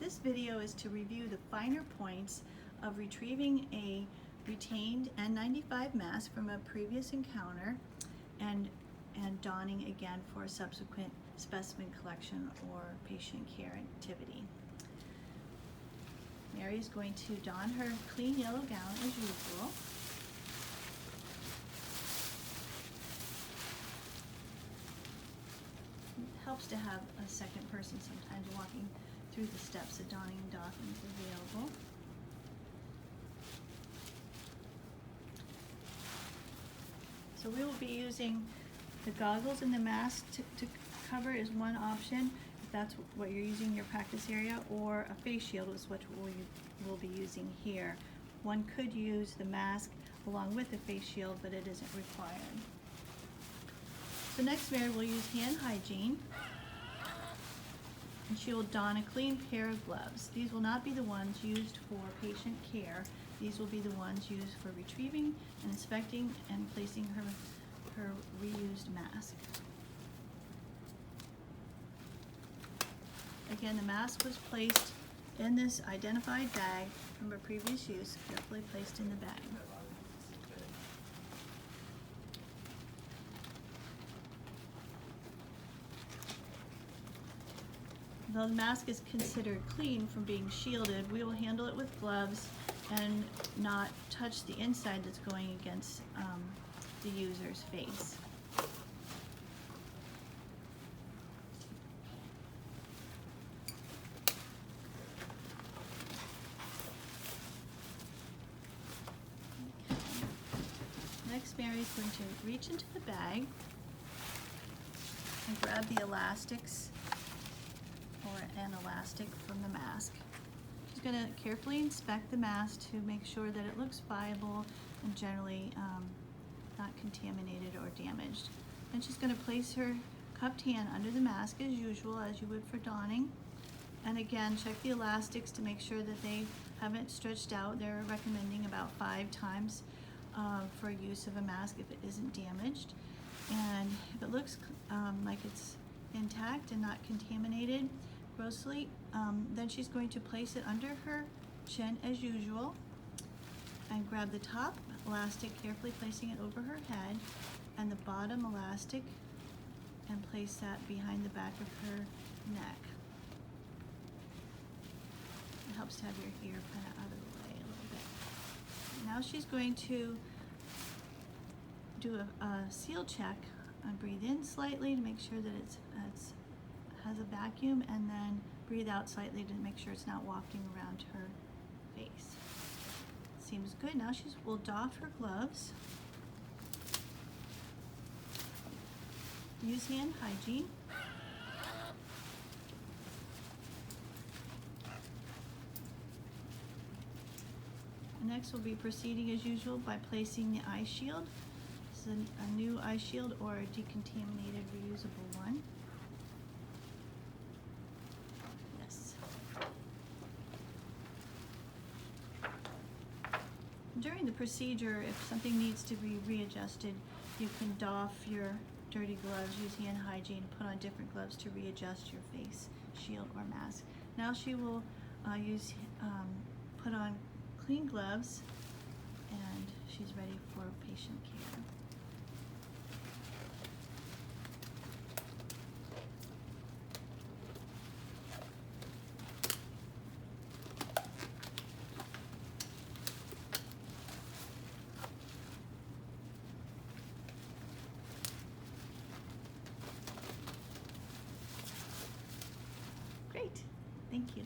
This video is to review the finer points of retrieving a retained N95 mask from a previous encounter and donning again for a subsequent specimen collection or patient care activity. Mary is going to don her clean yellow gown as usual. It helps to have a second person sometimes walking through the steps of donning and doffing is available. So we will be using the goggles and the mask to cover is one option, if that's what you're using in your practice area, or a face shield is what we'll be using here. One could use the mask along with the face shield, but it isn't required. So next, Mary will use hand hygiene, and she will don a clean pair of gloves. These will not be the ones used for patient care. These will be the ones used for retrieving and inspecting and placing her reused mask. Again, the mask was placed in this identified bag from a previous use, carefully placed in the bag. Though the mask is considered clean from being shielded, we will handle it with gloves and not touch the inside that's going against the user's face. Next, Mary is going to reach into the bag and grab the elastics or an elastic from the mask. She's going to carefully inspect the mask to make sure that it looks viable and generally not contaminated or damaged. Then she's going to place her cupped hand under the mask as usual, as you would for donning. And again, check the elastics to make sure that they haven't stretched out. They're recommending about 5 times for use of a mask if it isn't damaged. And if it looks like it's intact and not contaminated grossly, then she's going to place it under her chin as usual and grab the top elastic, carefully placing it over her head, and the bottom elastic, and place that behind the back of her neck. It helps to have your ear kind of out of the way a little bit. Now she's going to do a seal check and breathe in slightly to make sure that it has a vacuum, and then breathe out slightly to make sure it's not wafting around her face. Seems good. Now will doff her gloves. Use hand hygiene. Next, we'll be proceeding as usual by placing the eye shield. This is a new eye shield or a decontaminated reusable one. Yes. During the procedure, if something needs to be readjusted, you can doff your dirty gloves, use hand hygiene, put on different gloves to readjust your face shield or mask. Now she will put on clean gloves, and she's ready for patient care. Great, thank you.